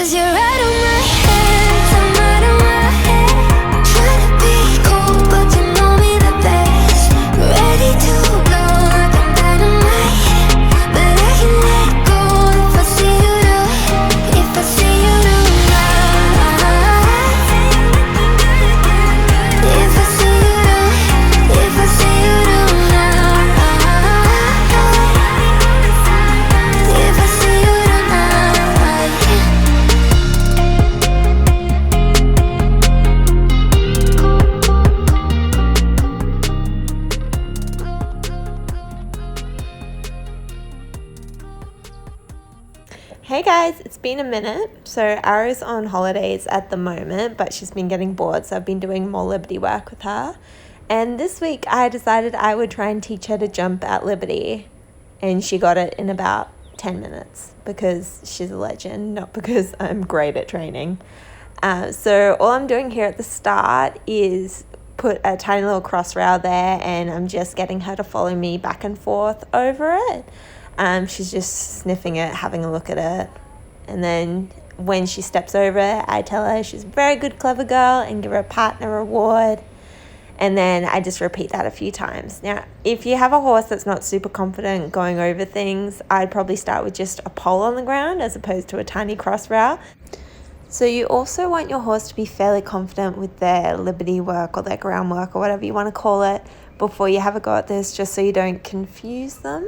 'cause you're out of my head, I'm out of my head. Try to be cool, but you know me the best. Ready to go like I'm dynamite, but I can let go if I see you do, if I see you do right. If I see you do, if I see you do right. If I see you tonight. Hey guys, it's been a minute. So Arrow's on holidays at the moment, but she's been getting bored, so I've been doing more Liberty work with her. And this week I decided I would try and teach her to jump at Liberty, and she got it in about 10 minutes because she's a legend, not because I'm great at training. So all I'm doing here at the start is put a tiny little cross rail there, and I'm just getting her to follow me back and forth over it. She's just sniffing it, having a look at it. And then when she steps over it, I tell her she's a very good, clever girl and give her a partner reward. And then I just repeat that a few times. Now, if you have a horse that's not super confident going over things, I'd probably start with just a pole on the ground as opposed to a tiny cross rail. So you also want your horse to be fairly confident with their Liberty work or their ground work or whatever you want to call it before you have a go at this, just so you don't confuse them.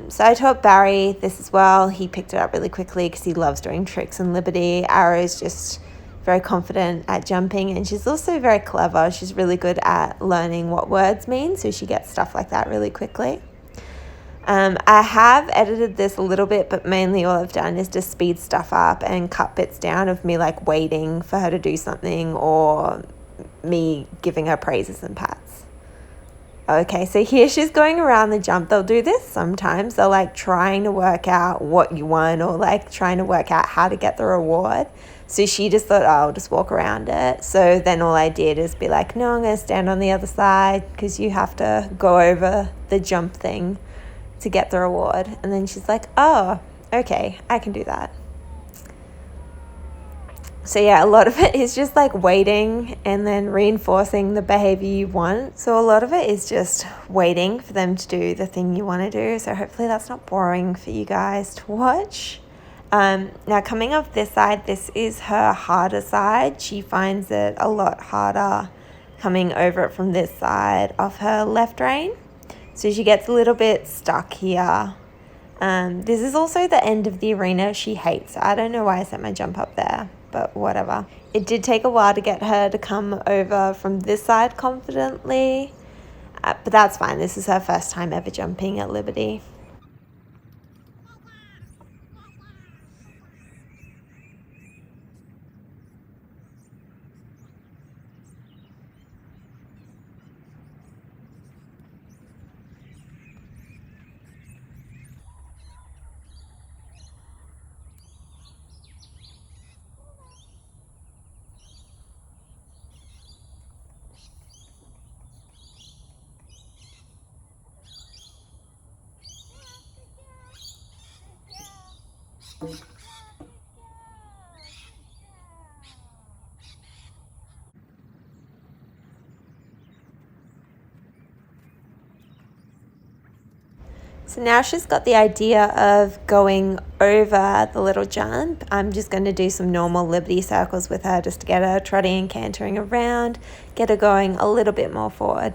So I taught Barry this as well. He picked it up really quickly because he loves doing tricks in Liberty. Arrow's just very confident at jumping, and she's also very clever. She's really good at learning what words mean, so she gets stuff like that really quickly. I have edited this a little bit, but mainly all I've done is just speed stuff up and cut bits down of me like waiting for her to do something or me giving her praises and pats. Okay, so here she's going around the jump. They'll do this sometimes. They're like trying to work out what you won or like trying to work out how to get the reward. So she just thought, oh, I'll just walk around it. So then all I did is be like, no, I'm going to stand on the other side because you have to go over the jump thing to get the reward. And then she's like, oh, okay, I can do that. So yeah, a lot of it is just like waiting and then reinforcing the behavior you want. So a lot of it is just waiting for them to do the thing you want to do. So hopefully that's not boring for you guys to watch. Now coming off this side, this is her harder side. She finds it a lot harder coming over it from this side of her left rein. So she gets a little bit stuck here. This is also the end of the arena she hates. I don't know why I set my jump up there, but whatever. It did take a while to get her to come over from this side confidently, but that's fine. This is her first time ever jumping at Liberty. So now she's got the idea of going over the little jump. I'm just going to do some normal Liberty circles with her just to get her trotting and cantering around, get her going a little bit more forward.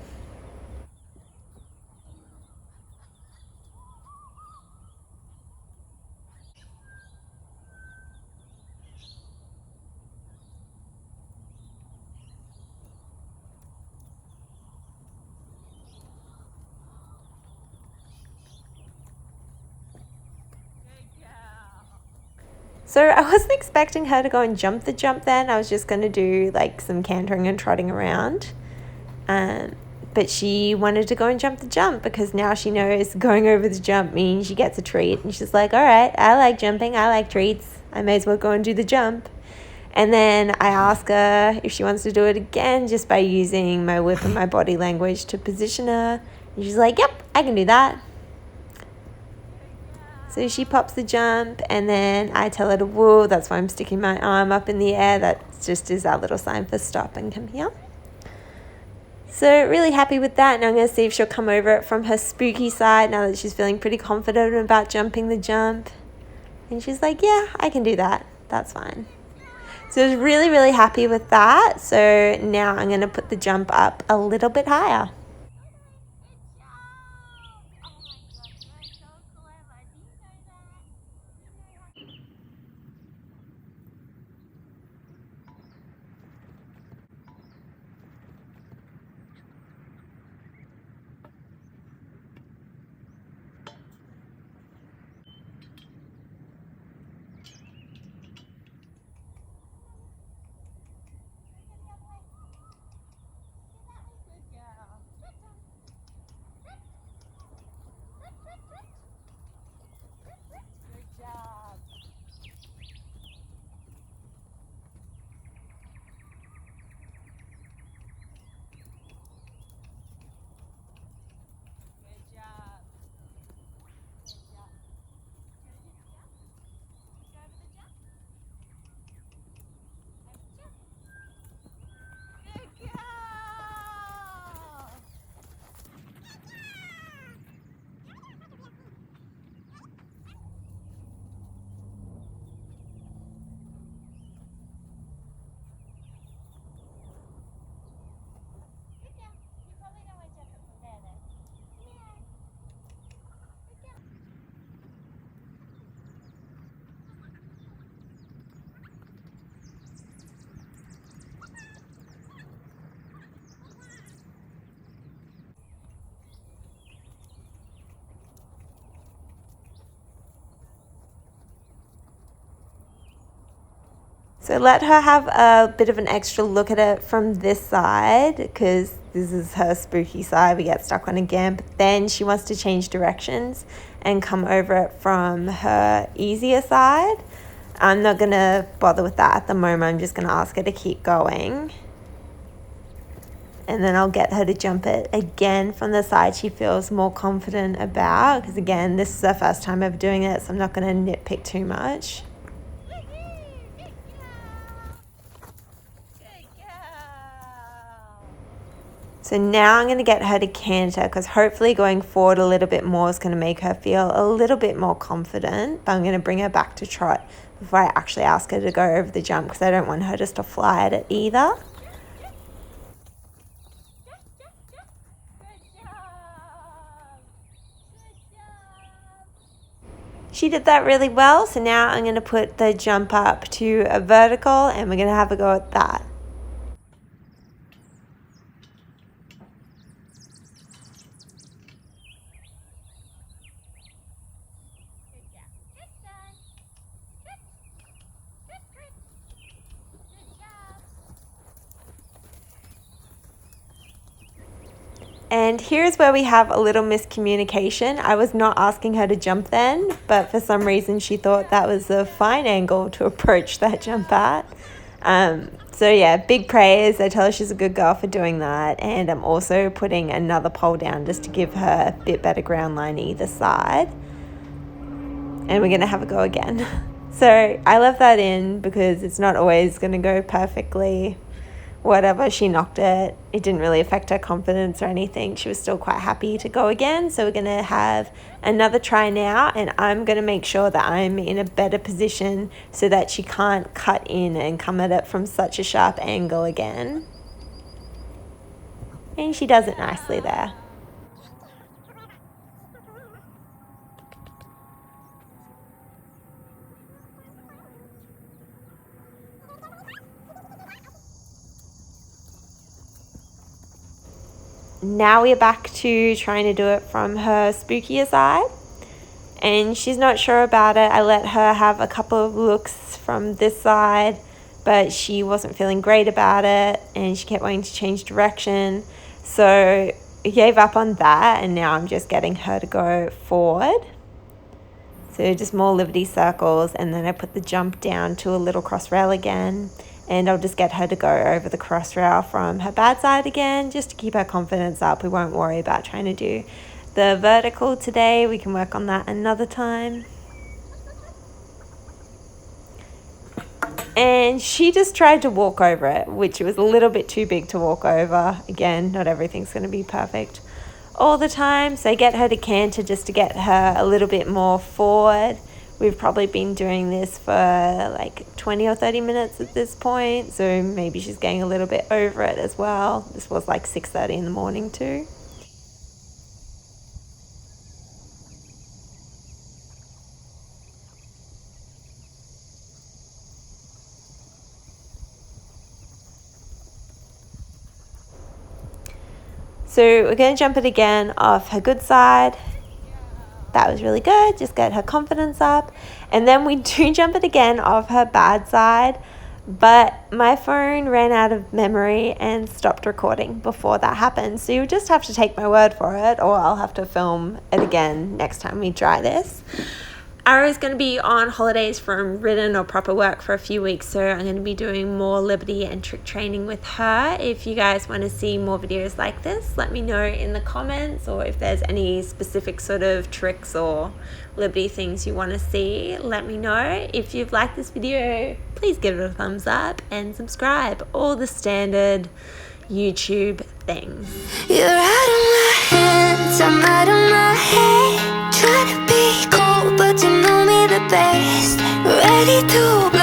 So I wasn't expecting her to go and jump the jump then. I was just going to do like some cantering and trotting around. But she wanted to go and jump the jump because now she knows going over the jump means she gets a treat. And she's like, all right, I like jumping. I like treats. I may as well go and do the jump. And then I ask her if she wants to do it again just by using my whip and my body language to position her. And she's like, yep, I can do that. So she pops the jump and then I tell her to woo. That's why I'm sticking my arm up in the air. That just is our little sign for stop and come here. So really happy with that, and I'm going to see if she'll come over it from her spooky side now that she's feeling pretty confident about jumping the jump. And she's like, yeah, I can do that. That's fine. So I was really, really happy with that. So now I'm going to put the jump up a little bit higher. So let her have a bit of an extra look at it from this side, because this is her spooky side. We get stuck on again, but then she wants to change directions and come over it from her easier side. I'm not going to bother with that at the moment. I'm just going to ask her to keep going. And then I'll get her to jump it again from the side she feels more confident about, because again, this is her first time ever doing it, so I'm not going to nitpick too much. So now I'm going to get her to canter, because hopefully going forward a little bit more is going to make her feel a little bit more confident. But I'm going to bring her back to trot before I actually ask her to go over the jump, because I don't want her just to fly at it either. She did that really well, so now I'm going to put the jump up to a vertical and we're going to have a go at that. And here's where we have a little miscommunication. I was not asking her to jump then, but for some reason she thought that was a fine angle to approach that jump at. So yeah, big praise. I tell her she's a good girl for doing that. And I'm also putting another pole down just to give her a bit better ground line either side. And we're going to have a go again. So I left that in because it's not always going to go perfectly. Whatever, she knocked it. It didn't really affect her confidence or anything. She was still quite happy to go again. So we're going to have another try now, and I'm going to make sure that I'm in a better position so that she can't cut in and come at it from such a sharp angle again. And she does it nicely there. Now we're back to trying to do it from her spookier side, and she's not sure about it. I let her have a couple of looks from this side, but she wasn't feeling great about it and she kept wanting to change direction, so I gave up on that, and now I'm just getting her to go forward. So just more liberty circles, and then I put the jump down to a little cross rail again. And I'll just get her to go over the cross rail from her bad side again, just to keep her confidence up. We won't worry about trying to do the vertical today. We can work on that another time. and she just tried to walk over it, which was a little bit too big to walk over. Again, not everything's going to be perfect all the time, so get her to canter just to get her a little bit more forward. We've probably been doing this for like 20 or 30 minutes at this point, so maybe she's getting a little bit over it as well. This was like 6:30 in the morning too. So we're going to jump it again off her good side. That was really good. Just get her confidence up. And then we do jump it again off her bad side. But my phone ran out of memory and stopped recording before that happened. So you just have to take my word for it, or I'll have to film it again next time we try this. Arrow's going to be on holidays from written or proper work for a few weeks, so I'm going to be doing more Liberty and trick training with her. If you guys want to see more videos like this, let me know in the comments, or if there's any specific sort of tricks or Liberty things you want to see, let me know. If you've liked this video, please give it a thumbs up and subscribe. All the standard YouTube things. You're out of my hands, I'm out of my head. Trying to be cool, but you know me the best. Ready to